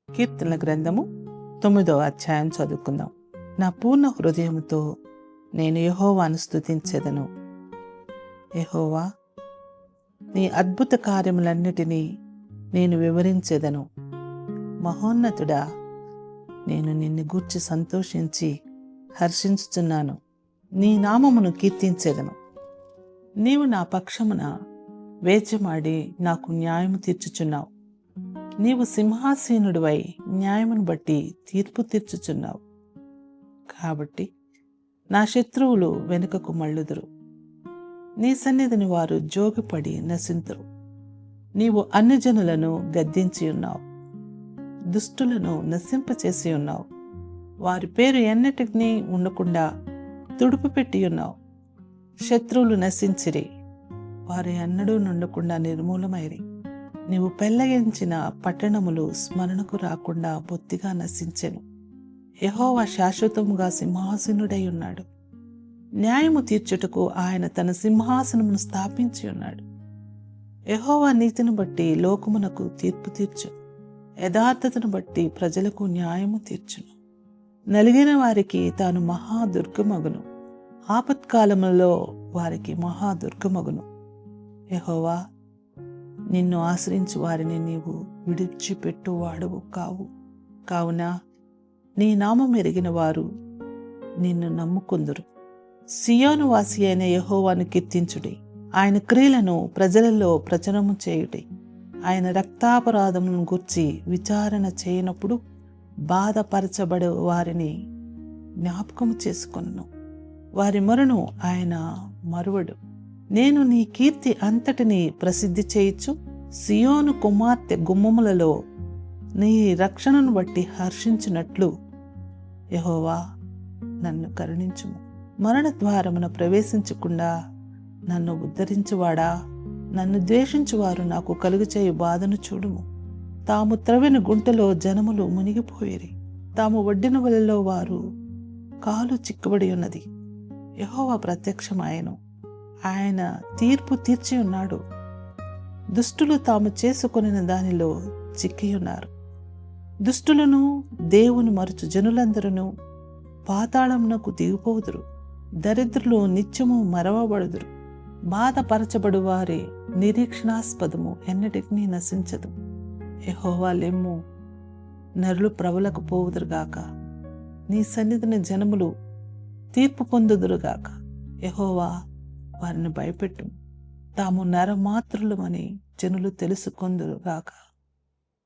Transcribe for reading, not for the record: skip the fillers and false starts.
కీర్తనల గ్రంథము 9వ అధ్యాయం చదువుకుందాం. నా పూర్ణ హృదయముతో నేను యెహోవాను స్తుతించెదను. యెహోవా, నీ అద్భుత కార్యములన్నిటినీ నేను వివరించెదను. మహోన్నతుడా, నేను నిన్ను గూర్చి సంతోషించి హర్షించుచున్నాను. నీ నామమును కీర్తించెదను. నీవు నా పక్షమున వేచమాడి నాకు న్యాయము తీర్చుచున్నావు. నీవు సింహాసీనుడివై న్యాయమును బట్టి తీర్పు తీర్చుచున్నావు. కాబట్టి నా శత్రువులు వెనుకకు మళ్ళుదురు. నీ సన్నిధిని వారు జోగిపడి నశింతురు. నీవు అన్యజనులను గద్దించి ఉన్నావు, దుష్టులను నశింపచేసి ఉన్నావు. వారి పేరు ఎన్నటికీ ఉండకుండా తుడుపు పెట్టి ఉన్నావు. శత్రువులు నశించిరి, వారు ఎన్నడూ నుండకుండా నిర్మూలమైరి. నీవు పెళ్లగించిన పట్టణములు స్మరణకు రాకుండా బొత్తిగా నశించెను. యెహోవా శాశ్వతముగా సింహాసనుడై ఉన్నాడు. న్యాయము తీర్చుటకు ఆయన తన సింహాసనమును స్థాపించి ఉన్నాడు. యెహోవా నీతిని బట్టి లోకమునకు తీర్పు తీర్చు, యథార్థతను బట్టి ప్రజలకు న్యాయము తీర్చును. నలిగిన వారికి తాను మహాదుర్గమగును, ఆపత్కాలములో వారికి మహాదుర్గమగును. యెహోవా, నిన్ను ఆశ్రయించు వారిని నీవు విడిచిపెట్టువాడవు కావు. కావున నీ నామం ఎరిగిన వారు నిన్ను నమ్ముకొందురు. సియోను వాసి అయిన యెహోవాను కీర్తించుడి. ఆయన క్రియలను ప్రజలలో ప్రచురము చేయుడి. ఆయన రక్తాపరాధములను గూర్చి విచారణ చేయనప్పుడు బాధపరచబడే వారిని జ్ఞాపకము చేసుకొనును. వారి మొరను ఆయన మరువడు. నేను నీ కీర్తి అంతటిని ప్రసిద్ధి చేయుచు సియోను కుమార్తె గుమ్మములలో నీ రక్షణను బట్టి హర్షించినట్లు యెహోవా, నన్ను కరుణించుము. మరణ ద్వారమున ప్రవేశించకుండా నన్ను ఉద్ధరించువాడా, నన్ను ద్వేషించువారు నాకు కలుగుచేయు బాధను చూడుము. తాము త్రవ్విన గుంటలో జనములు మునిగిపోయిరి, తాము ఒడ్డిన వలలో వారు కాలు చిక్కుబడి ఉన్నది. యెహోవా ప్రత్యక్షమాయెను, ఆయన తీర్పు తీర్చి ఉన్నాడు. దుష్టులు తాము చేసుకొనిన దానిలో చిక్కియున్నారు. దుష్టులను దేవుని మరుచు జనులందరూ పాతాళమునకు దిగిపోదురు. దరిద్రులు నిత్యము మరవబడుదురు. బాధపరచబడు వారి నిరీక్షణాస్పదము ఎన్నటికీ నశించదు. యెహోవా లెమ్ము, నరులు ప్రబలకు పోవుదురుగాక. నీ సన్నిధిని జనములు తీర్పు పొందుదురుగాక. యెహోవా, వారిని భయపెట్టు, తాము నరమాత్రులమని జనులు తెలుసుకొందురుగాక.